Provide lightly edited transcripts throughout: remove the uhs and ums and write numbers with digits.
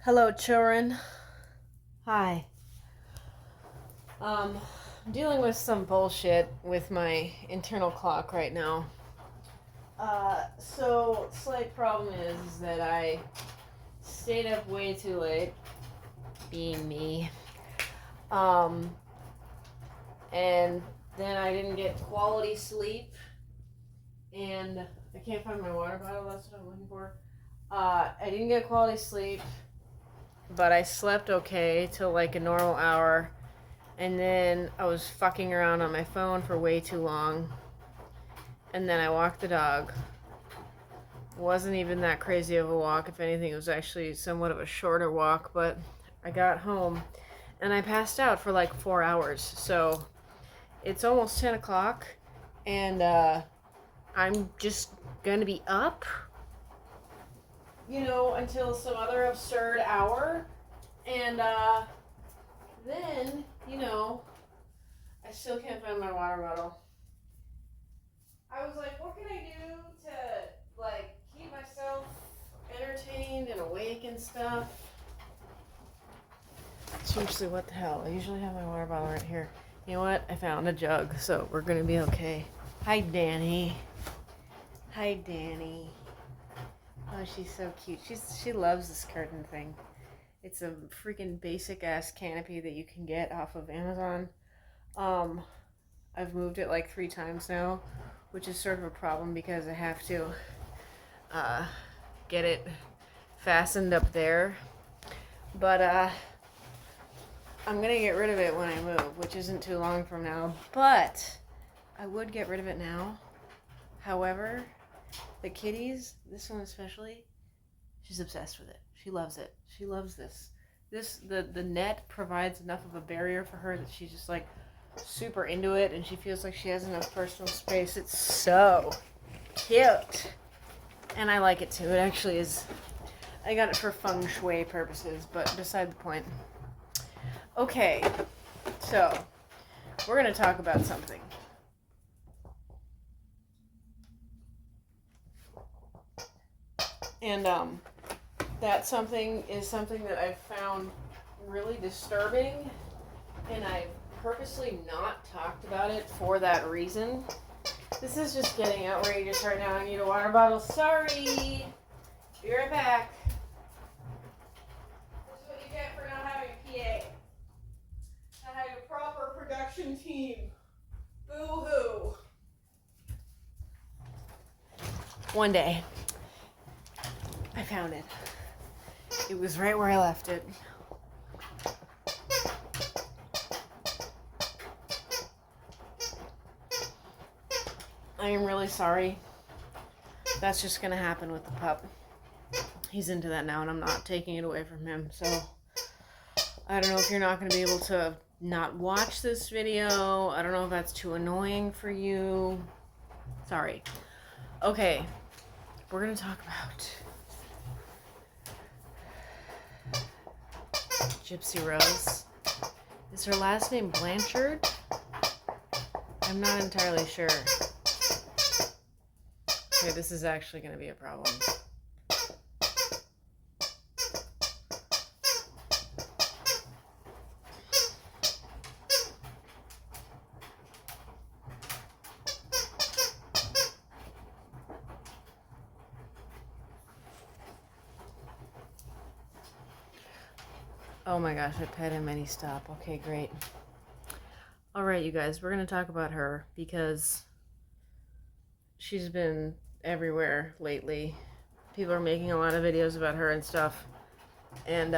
Hello, children. Hi. I'm dealing with some bullshit with my internal clock right now. So slight problem is that I stayed up way too late, being me. And then I didn't get quality sleep, and I can't find my water bottle. That's what I'm looking for. I didn't get quality sleep, but I slept okay till like a normal hour. And then I was fucking around on my phone for way too long. And then I walked the dog. It wasn't even that crazy of a walk. If anything, it was actually somewhat of a shorter walk. But I got home and I passed out for like 4 hours. So it's almost 10 o'clock. And I'm just going to be up, until some other absurd hour. And then, I still can't find my water bottle. I was like, what can I do to, keep myself entertained and awake and stuff? Seriously, what the hell? I usually have my water bottle right here. You know what? I found a jug, so we're gonna be okay. Hi, Danny. Hi, Danny. Oh, she's so cute. She loves this curtain thing. It's a freaking basic ass canopy that you can get off of Amazon. I've moved it like 3 times now, which is sort of a problem because I have to get it fastened up there. But I'm gonna get rid of it when I move, which isn't too long from now. But I would get rid of it now. However, the kitties, this one especially, she's obsessed with it. She loves it. She loves this. The net provides enough of a barrier for her that she's just like super into it, and she feels like she has enough personal space. It's so cute. And I like it too. It actually is. I got it for feng shui purposes, but beside the point. Okay, so we're going to talk about something. And that something is something that I've found really disturbing, and I've purposely not talked about it for that reason. This is just getting outrageous right now. I need a water bottle. Sorry. Be right back. This is what you get for not having a PA. Not having a proper production team. Boo-hoo. One day, I found it. It was right where I left it. I am really sorry. That's just gonna happen with the pup. He's into that now, and I'm not taking it away from him. So I don't know if you're not gonna be able to not watch this video. I don't know if that's too annoying for you. Sorry. Okay, we're gonna talk about Gypsy Rose. Is her last name Blanchard? I'm not entirely sure. Okay, this is actually going to be a problem. Oh my gosh, I pet him and he stopped. Okay, great. Alright, you guys, we're going to talk about her because she's been everywhere lately. People are making a lot of videos about her and stuff. And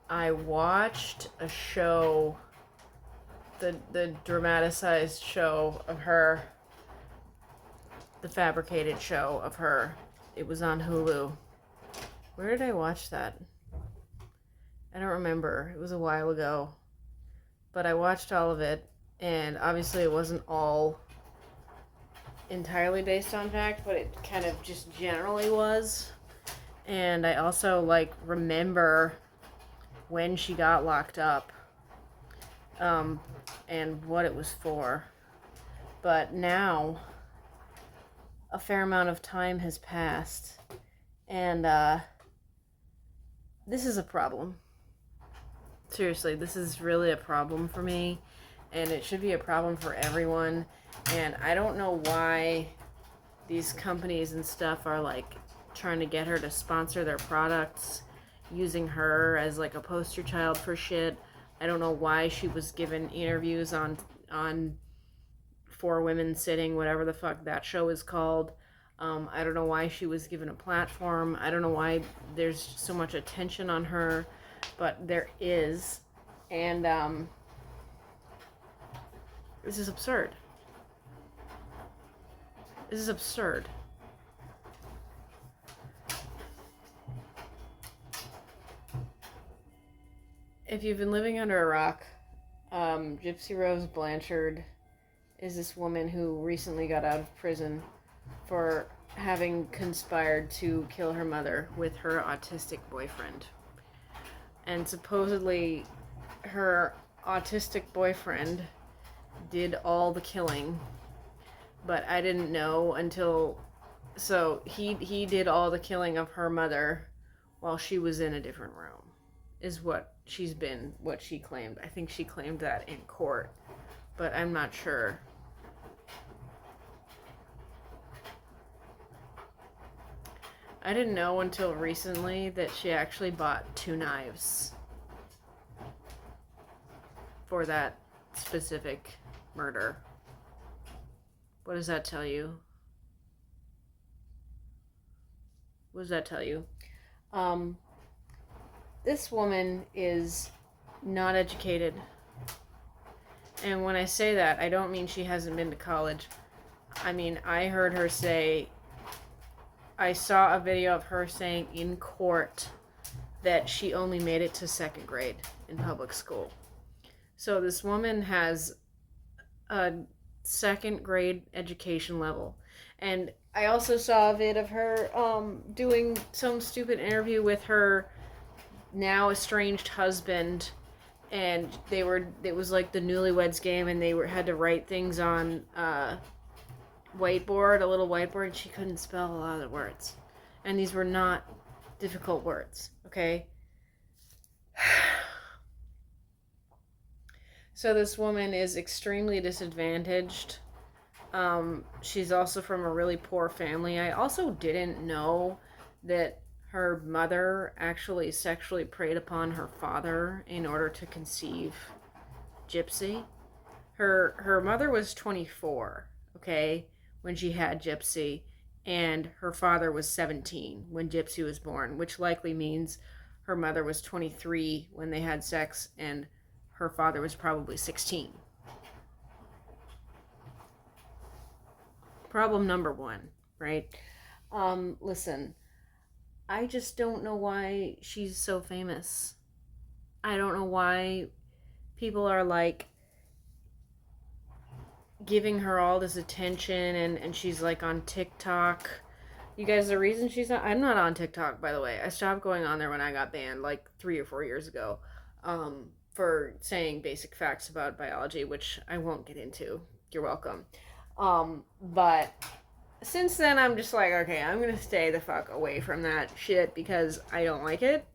I watched a show, the dramatized show of her, the fabricated show of her. It was on Hulu. Where did I watch that? I don't remember. It was a while ago. But I watched all of it, and obviously it wasn't all entirely based on fact, but it kind of just generally was. And I also remember when she got locked up, and what it was for. But now a fair amount of time has passed, and this is a problem. Seriously, this is really a problem for me, and it should be a problem for everyone. And I don't know why these companies and stuff are like trying to get her to sponsor their products using her as like a poster child for shit. I don't know why she was given interviews on Four Women Sitting, whatever the fuck that show is called. I don't know why she was given a platform. I don't know why there's so much attention on her, but there is. And this is absurd. This is absurd. If you've been living under a rock, Gypsy Rose Blanchard is this woman who recently got out of prison for having conspired to kill her mother with her autistic boyfriend. And supposedly her autistic boyfriend did all the killing, but I didn't know until... So he did all the killing of her mother while she was in a different room, is what she claimed. I think she claimed that in court, but I'm not sure. I didn't know until recently that she actually bought 2 knives for that specific murder. What does that tell you? What does that tell you? This woman is not educated. And when I say that, I don't mean she hasn't been to college. I mean, I heard her say... I saw a video of her saying in court that she only made it to 2nd grade in public school. So this woman has a 2nd grade education level. And I also saw a vid of her doing some stupid interview with her now estranged husband, and it was like the newlyweds game, and they had to write things on a little whiteboard, and she couldn't spell a lot of the words. And these were not difficult words, okay? So this woman is extremely disadvantaged. She's also from a really poor family. I also didn't know that her mother actually sexually preyed upon her father in order to conceive Gypsy. Her mother was 24, okay, when she had Gypsy, and her father was 17 when Gypsy was born, which likely means her mother was 23 when they had sex, and her father was probably 16. Problem number 1, right? Listen, I just don't know why she's so famous. I don't know why people are like giving her all this attention, and she's like on TikTok. You guys, the reason I'm not on TikTok, by the way. I stopped going on there when I got banned like 3 or 4 years ago, for saying basic facts about biology, which I won't get into. You're welcome. But since then, I'm just like, okay, I'm gonna stay the fuck away from that shit because I don't like it.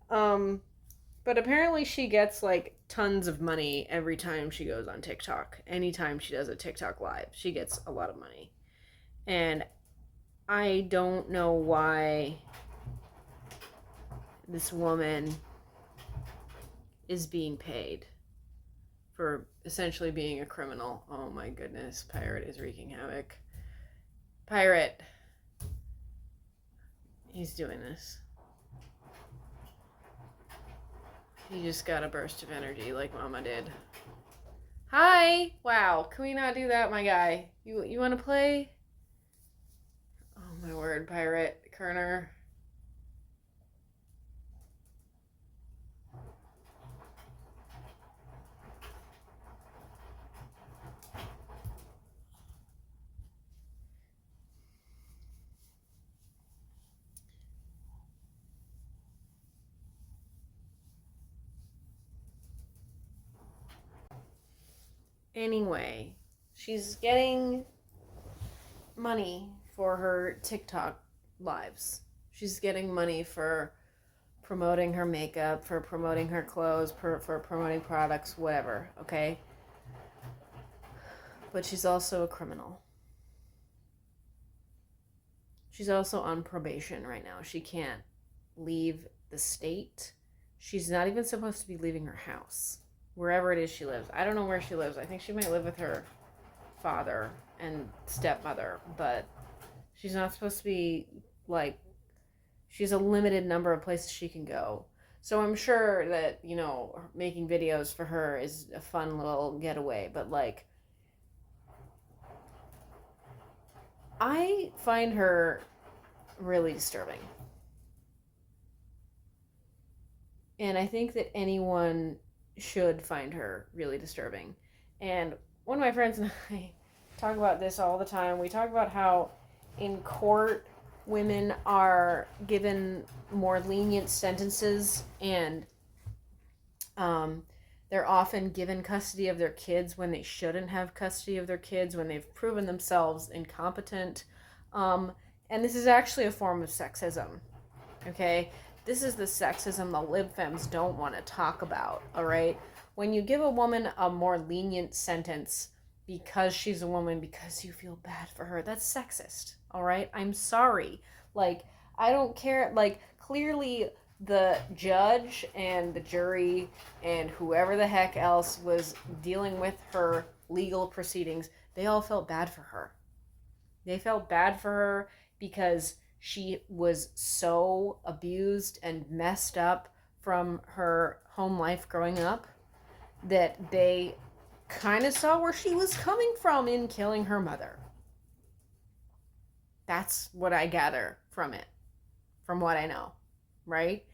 But apparently she gets like tons of money every time she goes on TikTok. Anytime she does a TikTok live, she gets a lot of money. And I don't know why this woman is being paid for essentially being a criminal. Oh my goodness, Pirate is wreaking havoc. Pirate. He's doing this. He just got a burst of energy like Mama did. Hi! Wow, can we not do that, my guy? You want to play? Oh my word, Pirate. Kerner. Anyway, she's getting money for her TikTok lives. She's getting money for promoting her makeup, for promoting her clothes, for promoting products, whatever, okay? But she's also a criminal. She's also on probation right now. She can't leave the state. She's not even supposed to be leaving her house, wherever it is she lives. I don't know where she lives. I think she might live with her father and stepmother, but she's not supposed to be, like, she's a limited number of places she can go. So I'm sure that, you know, making videos for her is a fun little getaway, but, like, I find her really disturbing. And I think that anyone should find her really disturbing. And one of my friends and I talk about this all the time. We talk about how in court, women are given more lenient sentences, and they're often given custody of their kids when they shouldn't have custody of their kids, when they've proven themselves incompetent. And this is actually a form of sexism, okay? This is the sexism the lib fems don't want to talk about, all right? When you give a woman a more lenient sentence because she's a woman, because you feel bad for her, that's sexist, all right? I'm sorry. Like, I don't care. Like, clearly the judge and the jury and whoever the heck else was dealing with her legal proceedings, they all felt bad for her. They felt bad for her because she was so abused and messed up from her home life growing up that they kind of saw where she was coming from in killing her mother. That's what I gather from it, from what I know, right?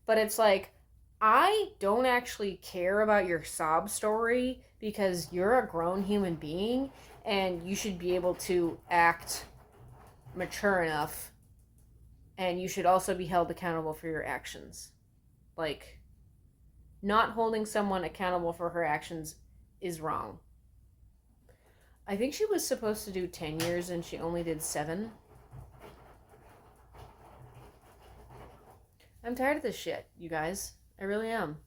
But it's like, I don't actually care about your sob story because you're a grown human being and you should be able to act mature enough, and you should also be held accountable for your actions. Like, not holding someone accountable for her actions is wrong. I think she was supposed to do 10 years and she only did 7. I'm tired of this shit, you guys. I really am.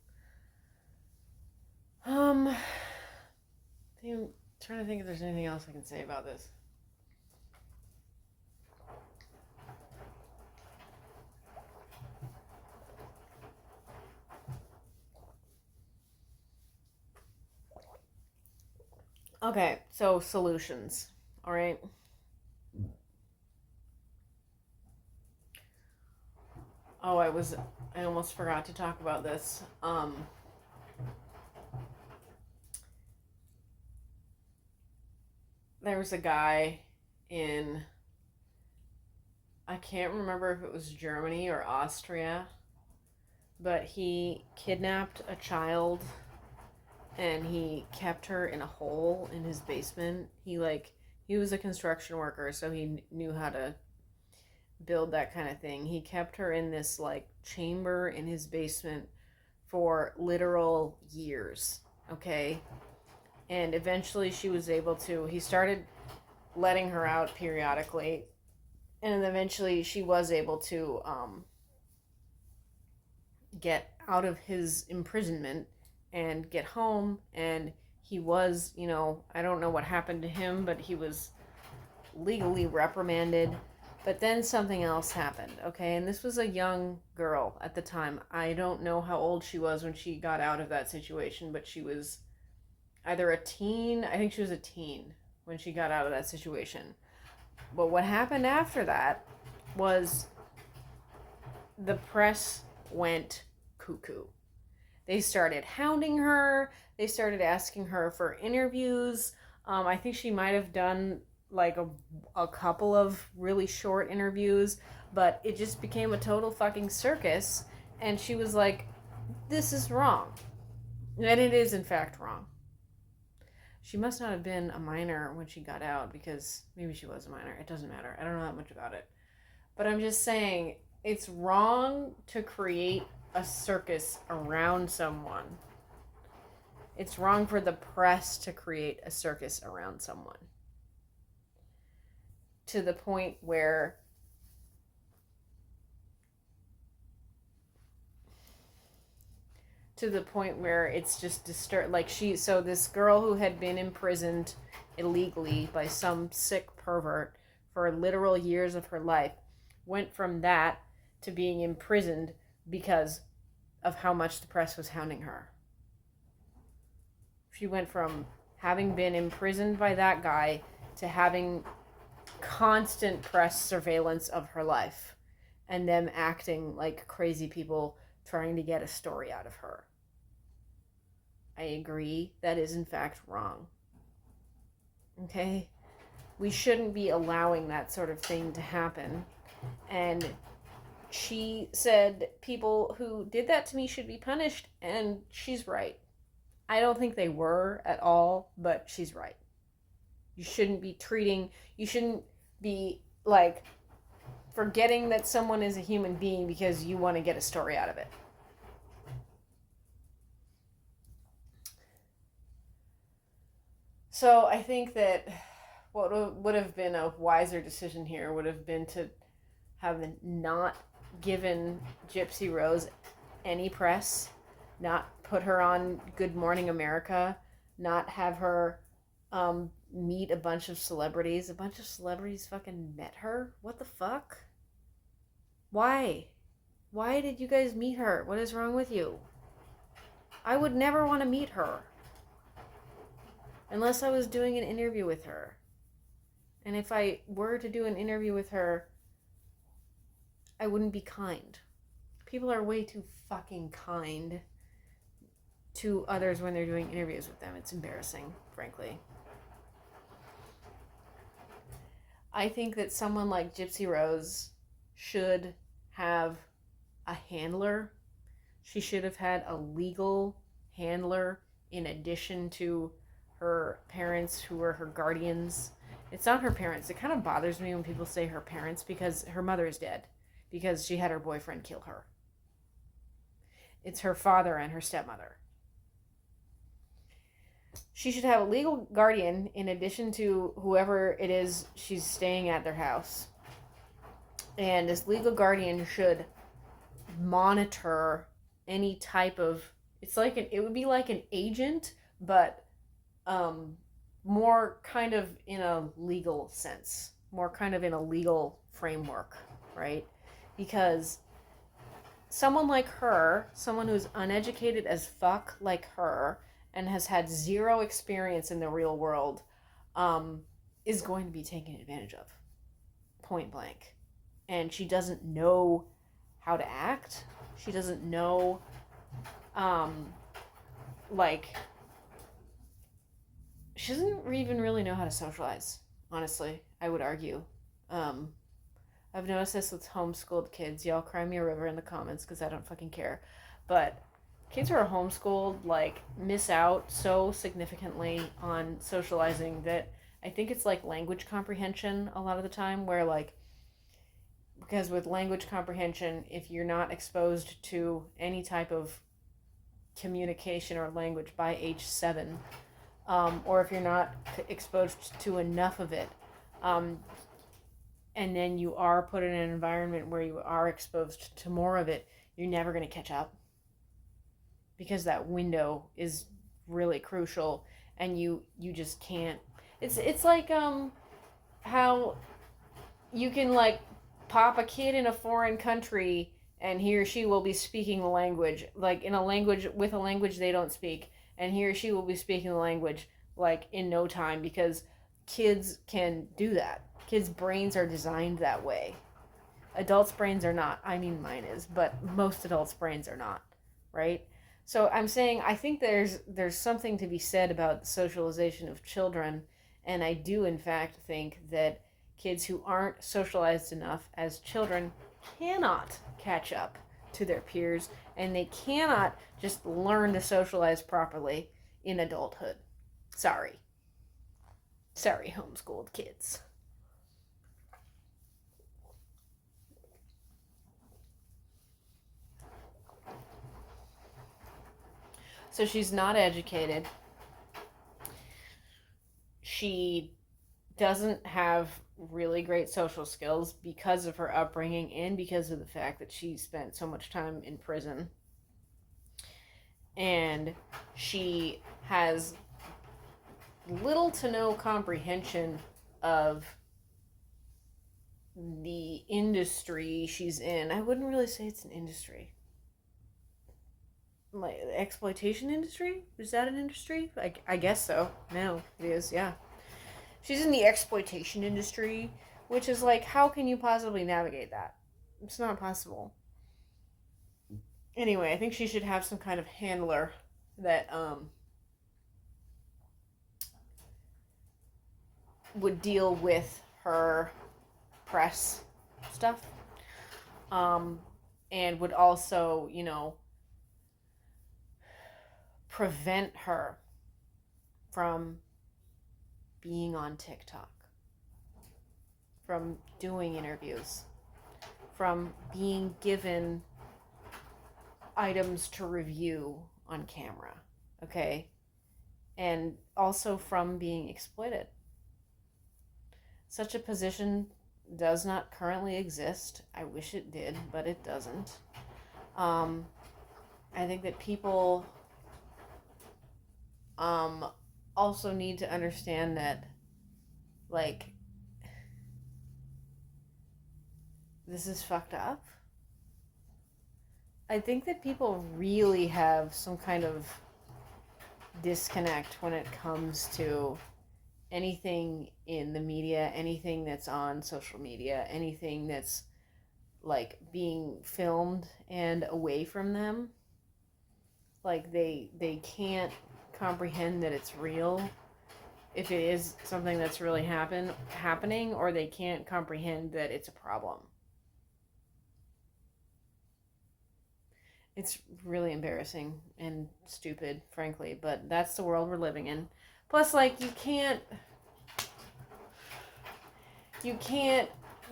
I'm trying to think if there's anything else I can say about this. Okay, so solutions, all right? Oh, I almost forgot to talk about this. There was a guy in, I can't remember if it was Germany or Austria, but he kidnapped a child and he kept her in a hole in his basement. He was a construction worker, so he knew how to build that kind of thing. He kept her in this, like, chamber in his basement for literal years, okay? And eventually she was able to, he started letting her out periodically, and eventually she was able to get out of his imprisonment and get home. And he was, you know, I don't know what happened to him, but he was legally reprimanded. But then something else happened, okay? And this was a young girl at the time. I don't know how old she was when she got out of that situation, but she was either a teen, I think she was a teen when she got out of that situation. But what happened after that was the press went cuckoo. They started hounding her. They started asking her for interviews. I think she might have done like a couple of really short interviews, but it just became a total fucking circus. And she was like, this is wrong. And it is, in fact, wrong. She must not have been a minor when she got out, because maybe she was a minor. It doesn't matter. I don't know that much about it. But I'm just saying, it's wrong to create a circus around someone. It's wrong for the press to create a circus around someone. To the point where to the point where it's just like so this girl who had been imprisoned illegally by some sick pervert for literal years of her life went from that to being imprisoned because of how much the press was hounding her. She went from having been imprisoned by that guy to having constant press surveillance of her life and them acting like crazy people trying to get a story out of her. I agree that is in fact wrong. Okay? We shouldn't be allowing that sort of thing to happen. And she said people who did that to me should be punished, and she's right. I don't think they were at all, but she's right. You shouldn't be like forgetting that someone is a human being because you want to get a story out of it. So I think that what would have been a wiser decision here would have been to have not given Gypsy Rose any press, not put her on Good Morning America, not have her meet a bunch of celebrities. A bunch of celebrities fucking met her? What the fuck? Why? Why did you guys meet her? What is wrong with you? I would never want to meet her. Unless I was doing an interview with her. And if I were to do an interview with her, I wouldn't be kind. People are way too fucking kind to others when they're doing interviews with them. It's embarrassing, frankly. I think that someone like Gypsy Rose should have a handler. She should have had a legal handler in addition to her parents who were her guardians. It's not her parents. It kind of bothers me when people say her parents because her mother is dead because she had her boyfriend kill her. It's her father and her stepmother. She should have a legal guardian in addition to whoever it is she's staying at their house. And this legal guardian should monitor any type of, it would be like an agent, but more kind of in a legal sense, more kind of in a legal framework, right? Because someone like her, someone who's uneducated as fuck like her, and has had zero experience in the real world, is going to be taken advantage of, point blank. And she doesn't know how to act. She doesn't know, she doesn't even really know how to socialize, honestly, I would argue. I've noticed this with homeschooled kids. Y'all cry me a river in the comments because I don't fucking care. But kids who are homeschooled, miss out so significantly on socializing that I think it's like language comprehension a lot of the time where, because with language comprehension, if you're not exposed to any type of communication or language by age 7, or if you're not exposed to enough of it, and then you are put in an environment where you are exposed to more of it, you're never going to catch up. Because that window is really crucial, and you just can't. It's like how you can pop a kid in a foreign country and he or she will be speaking the language, in a language with a language they don't speak, and he or she will be speaking the language in no time because kids can do that. Kids' brains are designed that way. Adults' brains are not. I mean, mine is, but most adults' brains are not, right? So I'm saying I think there's something to be said about the socialization of children, and I do in fact think that kids who aren't socialized enough as children cannot catch up to their peers, and they cannot just learn to socialize properly in adulthood. Sorry, homeschooled kids. So she's not educated. She doesn't have really great social skills because of her upbringing and because of the fact that she spent so much time in prison. and she has little to no comprehension of the industry she's in. I wouldn't really say it's an industry. Like the exploitation industry? Is that an industry? I guess so. No, it is, yeah. She's in the exploitation industry, which is like, how can you possibly navigate that? It's not possible. Anyway, I think she should have some kind of handler that would deal with her press stuff, and would also, prevent her from being on TikTok, from doing interviews, from being given items to review on camera, okay? And also from being exploited. Such a position does not currently exist. I wish it did, but it doesn't. I think that people also need to understand that, like, this is fucked up. I think that people really have some kind of disconnect when it comes to anything in the media, anything that's on social media, anything that's like being filmed and away from them. Like they can't comprehend that it's real if it is something that's really happening, or they can't comprehend that it's a problem. It's really embarrassing and stupid, frankly, but that's the world we're living in. Plus, like, you can't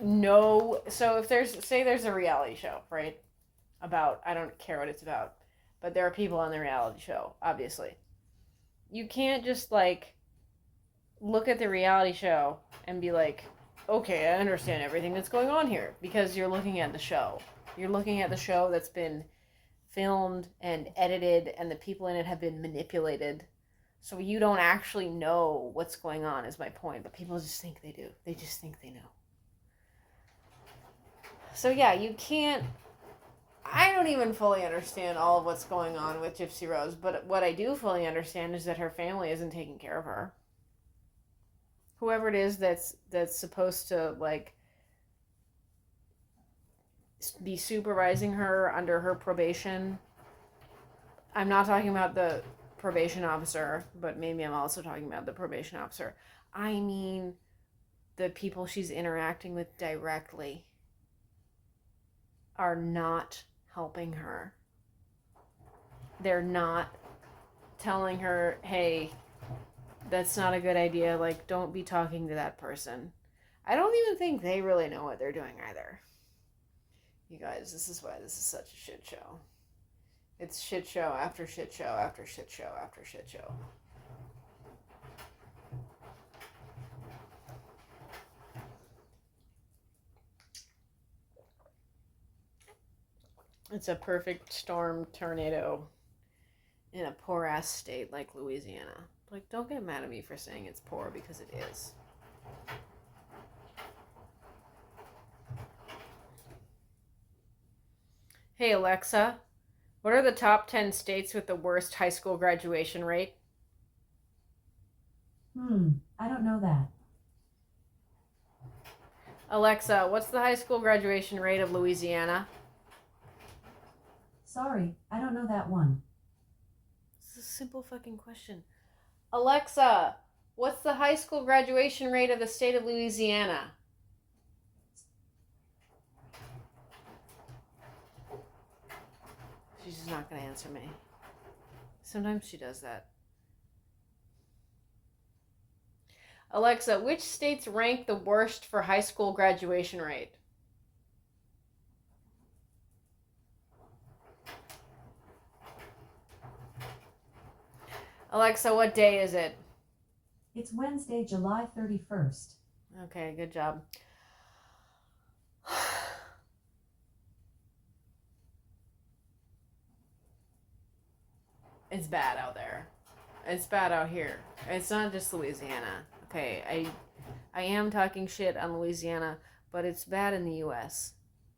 know. So if there's a reality show, right, about, I don't care what it's about, but there are people on the reality show, obviously. You can't just, like, look at the reality show and be like, okay, I understand everything that's going on here, because you're looking at the show. You're looking at the show that's been filmed and edited, and the people in it have been manipulated. So you don't actually know what's going on, is my point. But people just think they do. They just think they know. So yeah, you can't... I don't even fully understand all of what's going on with Gypsy Rose, but what I do fully understand is that her family isn't taking care of her. Whoever it is that's supposed to, like, be supervising her under her probation. I'm not talking about the probation officer, but maybe I'm also talking about the probation officer. I mean the people she's interacting with directly are not helping her. They're not telling her, hey, that's not a good idea. Like, don't be talking to that person. I don't even think they really know what they're doing either. You guys, this is why this is such a shit show. It's shit show after shit show after shit show after shit show. It's a perfect storm tornado in a poor ass state like Louisiana. Like, don't get mad at me for saying it's poor, because it is. Hey Alexa, what are the top 10 states with the worst high school graduation rate? I don't know that. Alexa, what's the high school graduation rate of Louisiana? Sorry, I don't know that one. It's a simple fucking question. Alexa, what's the high school graduation rate of the state of Louisiana? She's just not going to answer me. Sometimes she does that. Alexa, which states rank the worst for high school graduation rate? Alexa, what day is it? It's Wednesday, July 31st. Okay, good job. It's bad out there. It's bad out here. It's not just Louisiana. Okay, I am talking shit on Louisiana, but it's bad in the US,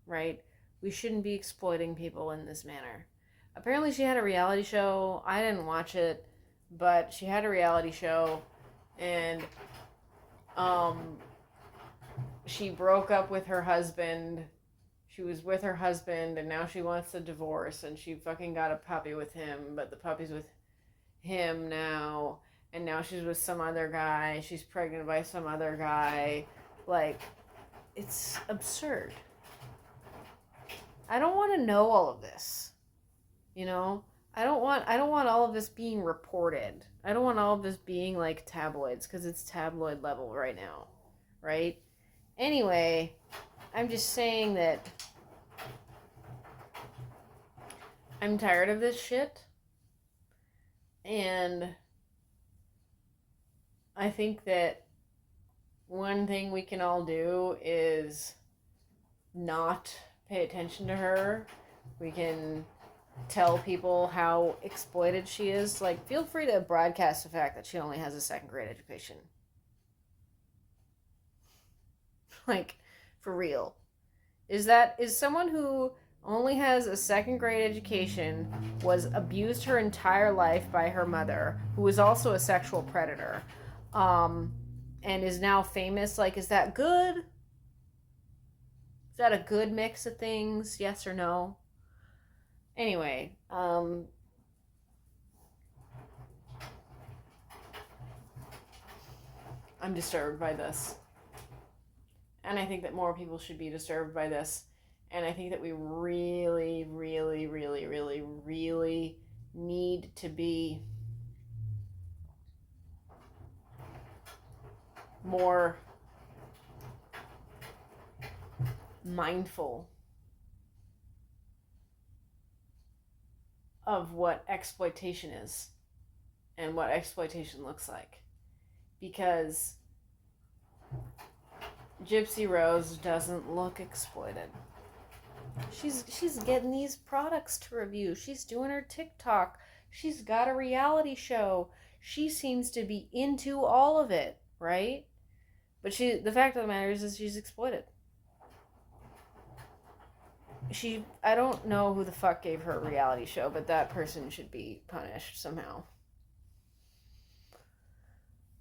right? We shouldn't be exploiting people in this manner. Apparently she had a reality show. I didn't watch it, but she had a reality show, and she broke up with her husband. She was with her husband, and now she wants a divorce, and she fucking got a puppy with him, but the puppy's with him now, and now she's with some other guy. She's pregnant by some other guy. Like, it's absurd. I don't want to know all of this. You know? I don't want all of this being reported. I don't want all of this being like tabloids, because it's tabloid level right now. Right? Anyway, I'm just saying that I'm tired of this shit. And I think that one thing we can all do is not pay attention to her. We can tell people how exploited she is. Like, feel free to broadcast the fact that she only has a second grade education. Like, for real. Is someone who only has a second grade education, was abused her entire life by her mother, who was also a sexual predator, and is now famous. Like, is that good? Is that a good mix of things? Yes or no? Anyway, I'm disturbed by this. And I think that more people should be disturbed by this. And I think that we really, really, really, really, really need to be more mindful of what exploitation is and what exploitation looks like. Because Gypsy Rose doesn't look exploited. She's getting these products to review. She's doing her TikTok. She's got a reality show. She seems to be into all of it, right? But the fact of the matter is she's exploited. I don't know who the fuck gave her a reality show, but that person should be punished somehow.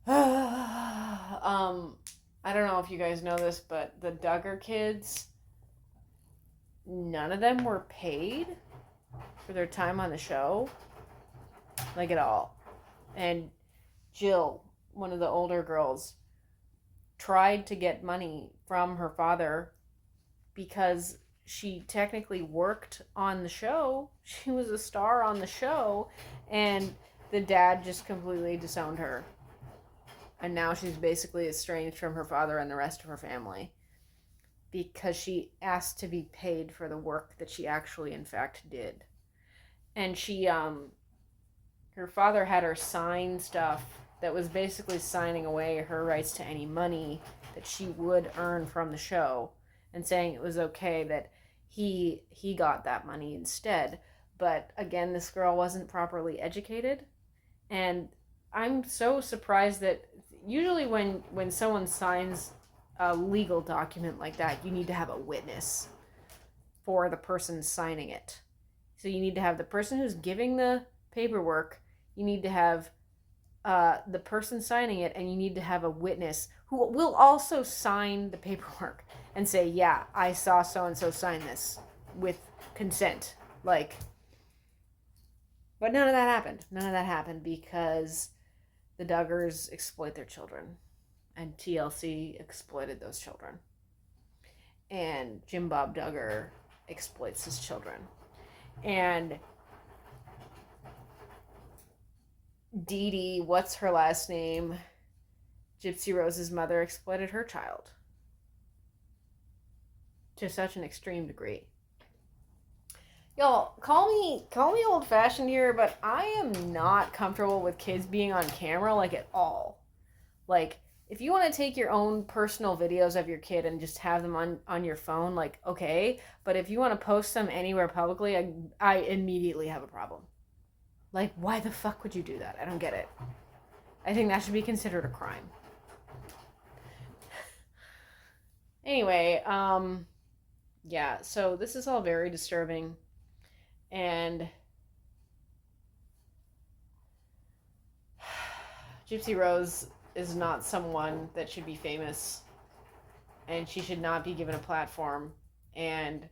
I don't know if you guys know this, but the Duggar kids, none of them were paid for their time on the show. Like, at all. And Jill, one of the older girls, tried to get money from her father because she technically worked on the show. She was a star on the show, and the dad just completely disowned her. And now she's basically estranged from her father and the rest of her family because she asked to be paid for the work that she actually, in fact, did. And her father had her sign stuff that was basically signing away her rights to any money that she would earn from the show, and saying it was okay that he got that money instead. But again, this girl wasn't properly educated, and I'm so surprised that usually when someone signs a legal document like that, you need to have a witness for the person signing it. So you need to have the person who's giving the paperwork, you need to have the person signing it, and you need to have a witness who will also sign the paperwork and say, yeah, I saw so-and-so sign this with consent. Like, but none of that happened. None of that happened because the Duggars exploit their children, and TLC exploited those children, and Jim Bob Duggar exploits his children, and Dee Dee, what's her last name, Gypsy Rose's mother, exploited her child to such an extreme degree. Y'all, call me old-fashioned here, but I am not comfortable with kids being on camera, like, at all. Like, if you want to take your own personal videos of your kid and just have them on your phone, like, okay. But if you want to post them anywhere publicly, I immediately have a problem. Like, why the fuck would you do that? I don't get it. I think that should be considered a crime. Anyway, yeah, so this is all very disturbing. And Gypsy Rose is not someone that should be famous, and she should not be given a platform. And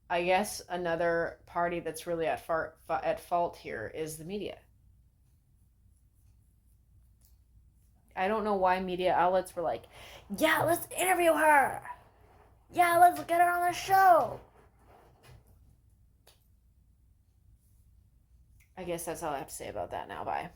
I guess another party that's really at fault here is the media. I don't know why media outlets were like, yeah, let's interview her. Yeah, let's get her on the show. I guess that's all I have to say about that now. Bye.